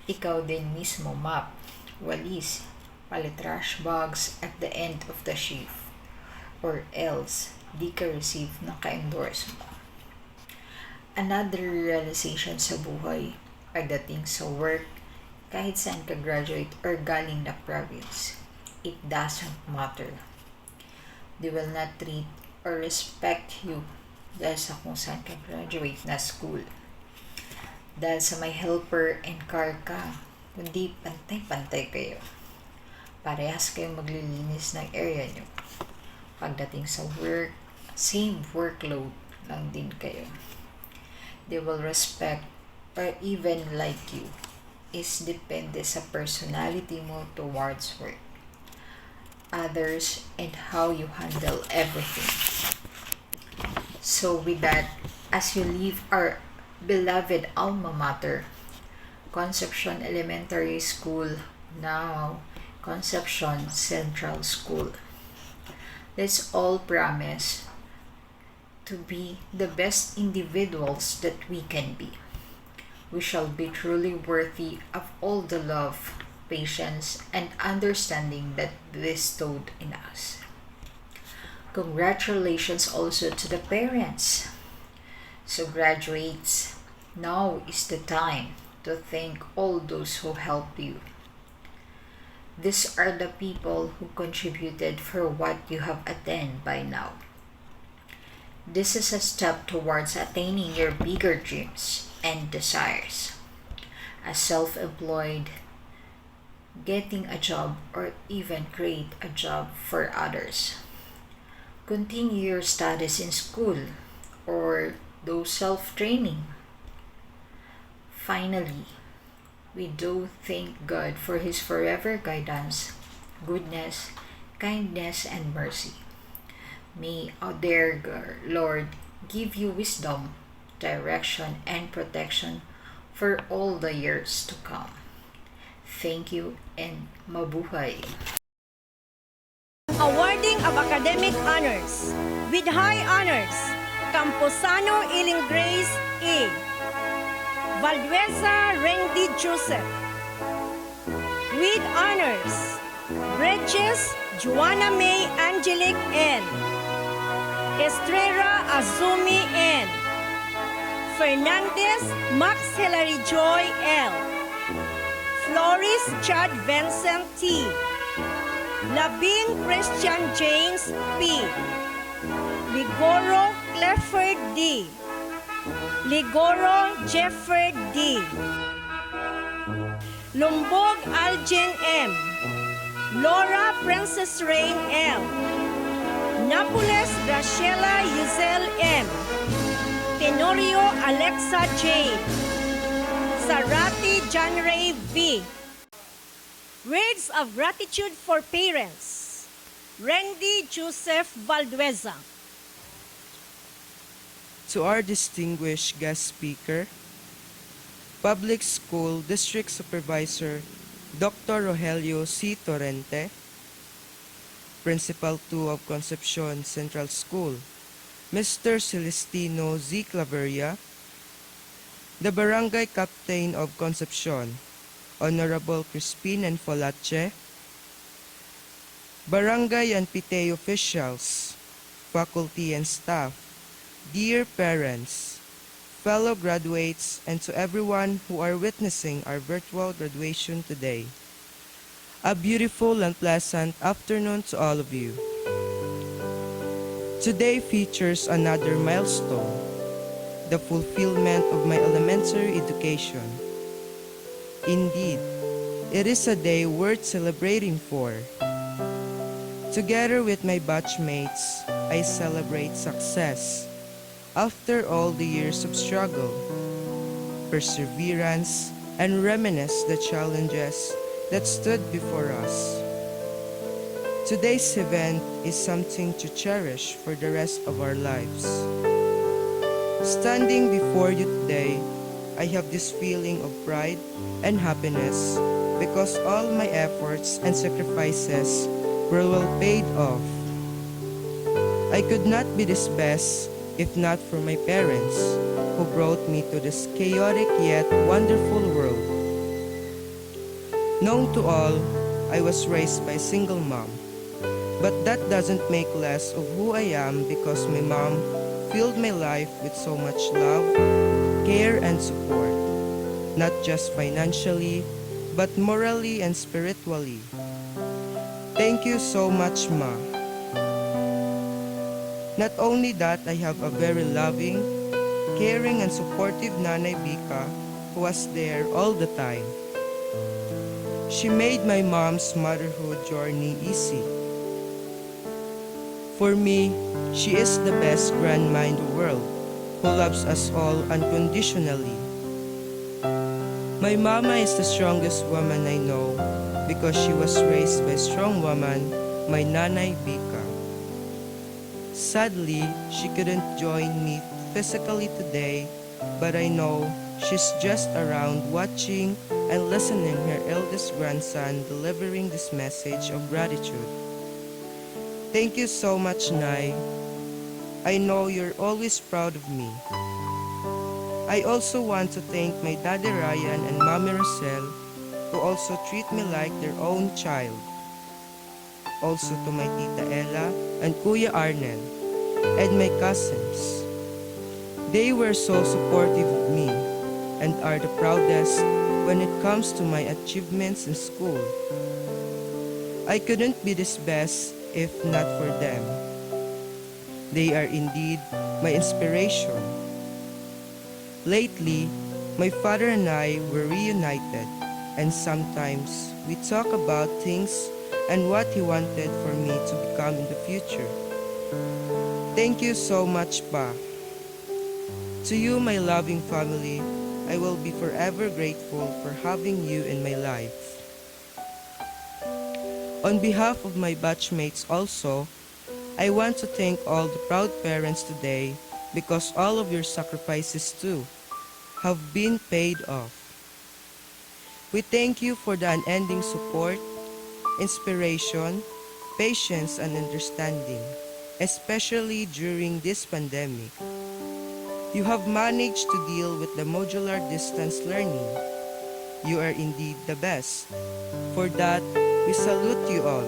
Ikaw din mismo map, walis, palit trash bags at the end of the shift, or else di ka receive ng ka-endorse mo. Another realization sa buhay, pagdating sa work, kahit saan ka graduate or galing na province, it doesn't matter. They will not treat or respect you dahil sa kung saan ka graduate na school. Dahil sa may helper and car ka, kundi pantay-pantay kayo. Parehas kayong maglilinis ng area nyo. Pagdating sa work, same workload lang din kayo. They will respect or even like you. Is depende sa personality mo towards work, others, and how you handle everything. So with that, as you leave our beloved alma mater, Concepcion Elementary School, now Concepcion Central School, let's all promise to be the best individuals that we can be. We shall be truly worthy of all the love, patience, and understanding that bestowed in us. Congratulations also to the parents. So graduates, now is the time to thank all those who helped you. These are the people who contributed for what you have attained by now. This is a step towards attaining your bigger dreams and desires. As self-employed, getting a job, or even create a job for others. Continue your studies in school or do self-training. Finally, we do thank God for His forever guidance, goodness, kindness, and mercy. May our dear Lord give you wisdom, direction, and protection for all the years to come. Thank you and mabuhay! Awarding of academic honors. With high honors, Camposano Iling Grace E. Valdueza Randy Joseph. With honors, Bridges Joanna May Angelic N. Estrella Azumi N. Fernandez Max Hilary Joy L. Flores Chad Vincent T. Labin Christian James P. Ligoro Clifford D. Ligoro Jefford D. Lumbog Aljen M. Laura Princess Rain L. Napoles Graciela Yuzel M. Tenorio Alexa J. Sarati John Ray V. Words of gratitude for parents. Randy Joseph Valdueza. To our distinguished guest speaker, Public School District Supervisor Dr. Rogelio C. Torrente, Principal 2 of Concepcion Central School, Mr. Celestino Z. Claveria, the Barangay Captain of Concepcion, Honorable Crispin and Folache, Barangay and PTA officials, faculty and staff, dear parents, fellow graduates, and to everyone who are witnessing our virtual graduation today. A beautiful and pleasant afternoon to all of you. Today features another milestone, the fulfillment of my elementary education. Indeed, it is a day worth celebrating for. Together with my batchmates, I celebrate success after all the years of struggle, perseverance, and reminisce the challenges that stood before us. Today's event is something to cherish for the rest of our lives. Standing before you today, I have this feeling of pride and happiness because all my efforts and sacrifices were well paid off. I could not be this best if not for my parents who brought me to this chaotic yet wonderful world. Known to all, I was raised by a single mom, but that doesn't make less of who I am because my mom filled my life with so much love, care, and support, not just financially, but morally and spiritually. Thank you so much, Ma. Not only that, I have a very loving, caring, and supportive Nanay Bika who was there all the time. She made my mom's motherhood journey easy. For me, she is the best grandma in the world who loves us all unconditionally. My mama is the strongest woman I know because she was raised by a strong woman, my Nanay Bika. Sadly, she couldn't join me physically today, but I know she's just around watching and listening her eldest grandson delivering this message of gratitude. Thank you so much, Nay. I know you're always proud of me. I also want to thank my Daddy Ryan and Mommy Rosel who also treat me like their own child. Also to my Tita Ella and Kuya Arnel and my cousins. They were so supportive of me and are the proudest when it comes to my achievements in school. I couldn't be this best if not for them. They are indeed my inspiration. Lately, my father and I were reunited, and sometimes we talk about things and what he wanted for me to become in the future. Thank you so much, Pa. To you, my loving family, I will be forever grateful for having you in my life. On behalf of my batchmates also, I want to thank all the proud parents today because all of your sacrifices too have been paid off. We thank you for the unending support, inspiration, patience, and understanding, especially during this pandemic. You have managed to deal with the modular distance learning. You are indeed the best. For that, we salute you all.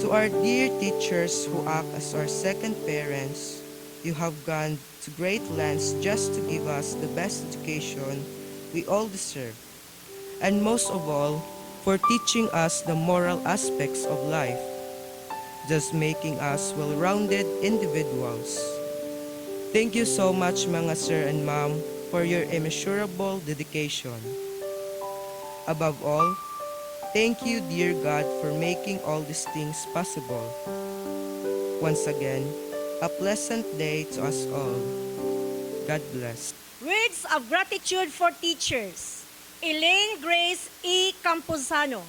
To our dear teachers who act as our second parents, you have gone to great lengths just to give us the best education we all deserve. And most of all, for teaching us the moral aspects of life, thus making us well-rounded individuals. Thank you so much mga sir and ma'am for your immeasurable dedication. Above all, thank you dear God for making all these things possible. Once again, a pleasant day to us all. God bless. Words of gratitude for teachers. Elaine Grace E. Campuzano.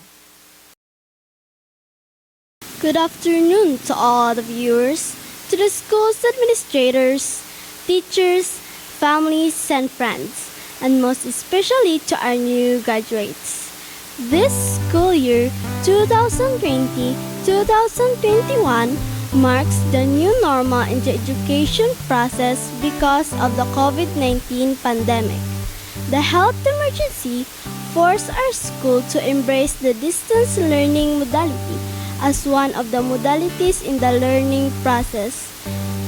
Good afternoon to all the viewers, to the school's administrators, teachers, families, and friends, and most especially to our new graduates. This school year 2020-2021 marks the new normal in the education process because of the COVID-19 pandemic. The health emergency forced our school to embrace the distance learning modality as one of the modalities in the learning process.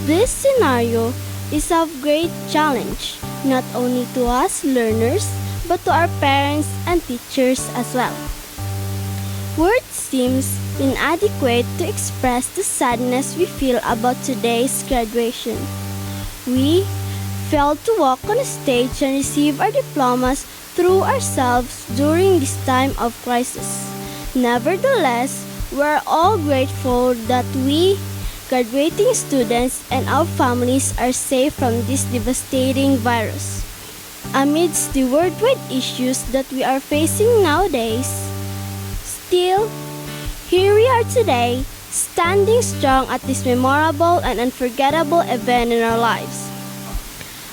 This scenario is of great challenge, not only to us learners, but to our parents and teachers as well. Words seems inadequate to express the sadness we feel about today's graduation. We failed to walk on a stage and receive our diplomas through ourselves during this time of crisis. Nevertheless, we're all grateful that we, graduating students, and our families are safe from this devastating virus. Amidst the worldwide issues that we are facing nowadays, still, here we are today, standing strong at this memorable and unforgettable event in our lives.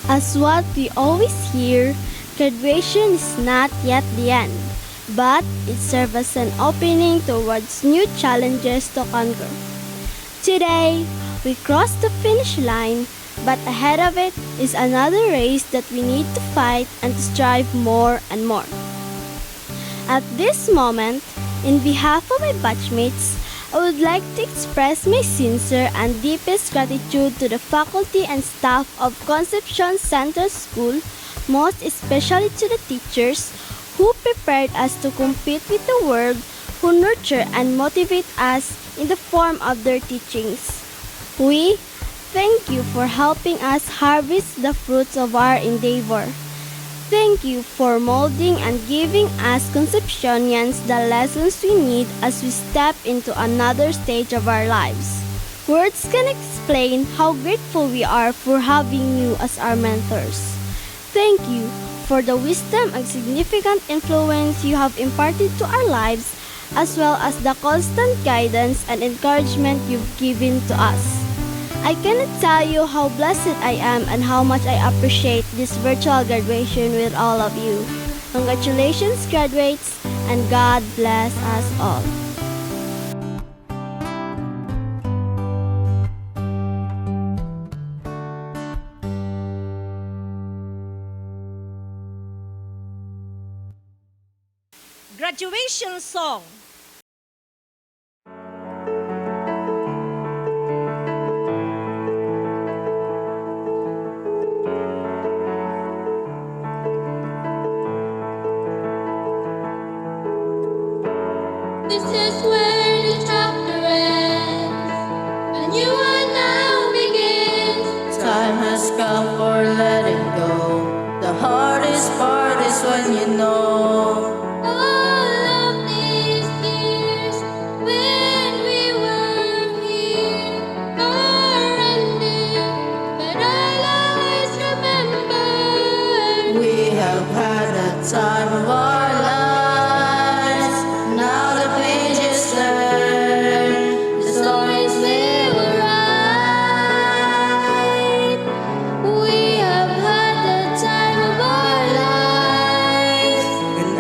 As what we always hear, graduation is not yet the end, but it serves as an opening towards new challenges to conquer. Today, we cross the finish line, but ahead of it is another race that we need to fight and to strive more and more. At this moment, in behalf of my batchmates, I would like to express my sincere and deepest gratitude to the faculty and staff of Concepcion Central School, most especially to the teachers who prepared us to compete with the world, who nurture and motivate us in the form of their teachings. We thank you for helping us harvest the fruits of our endeavor. Thank you for molding and giving us Concepcionians the lessons we need as we step into another stage of our lives. Words can explain how grateful we are for having you as our mentors. Thank you for the wisdom and significant influence you have imparted to our lives, as well as the constant guidance and encouragement you've given to us. I cannot tell you how blessed I am and how much I appreciate this virtual graduation with all of you. Congratulations, graduates, and God bless us all. Graduation song. This is where the chapter ends, a new one now begins. Time has come for letting go. The hardest part is when you know. All of these years when we were here are ending, but I'll always remember We have had a time of our lives. Now the pages turn. the stories we will write. We have had the time of our lives. And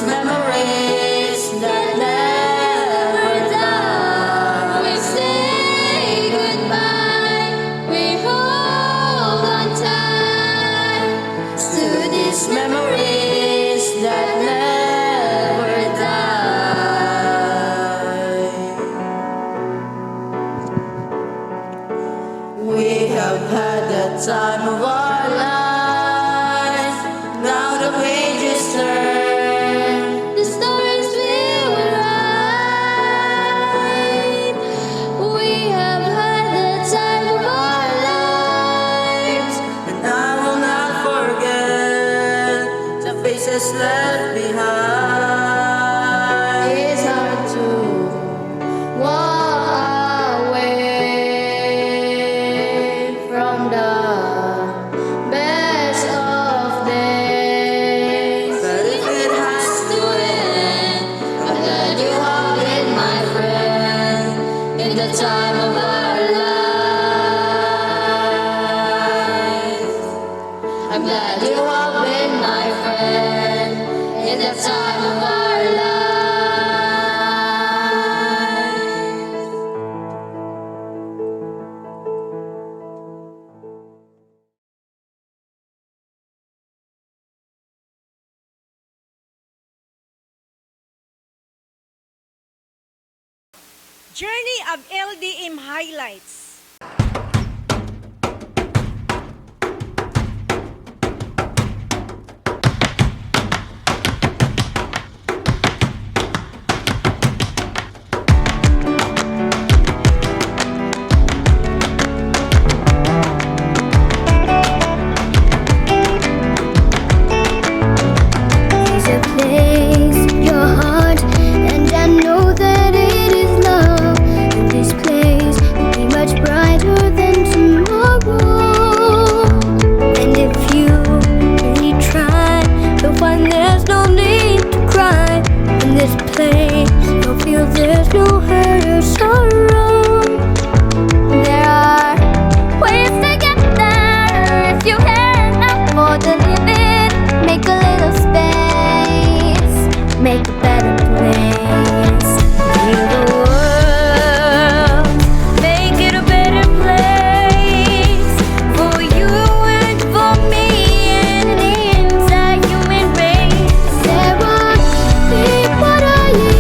memories that never die. We say goodbye, we hold on tight to these memories that never die. We have had the time of our lives. Now the pages turn, the stories will write. We have had the time of our lives, and I will not forget the faces left behind. It's hard to walk away from the best of days. But if it has to end, I'm glad you have been my friend in the time of our lives. I'm glad you have been my friend in the time of our lives. Journey of LDM highlights. There's a place in your heart, and I know that it is love. And this place will be much brighter than tomorrow. And if you really try, you'll find there's no need to cry. In this place, you'll feel there's no hurt or sorrow. There are ways to get there if you care enough for the living. Make a little space, make a better place. Heal the world, make it a better place for you and for me and the entire human race. There are people dying.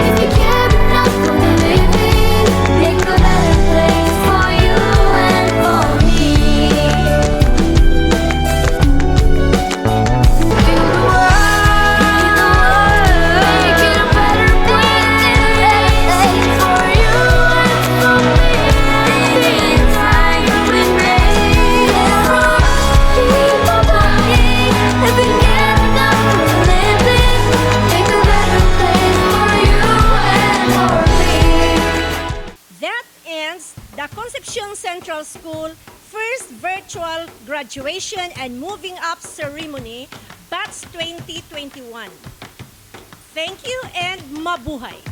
If you care enough for the living, make a better place for you and for me. Feel the world, make it a better place for you and for me. The entire human race. There are people dying. If you care enough for the living, make a better place for you and for me. That ends the Concepcion Central School first virtual graduation and moving up ceremony, Batch 2021. Thank you and mabuhay!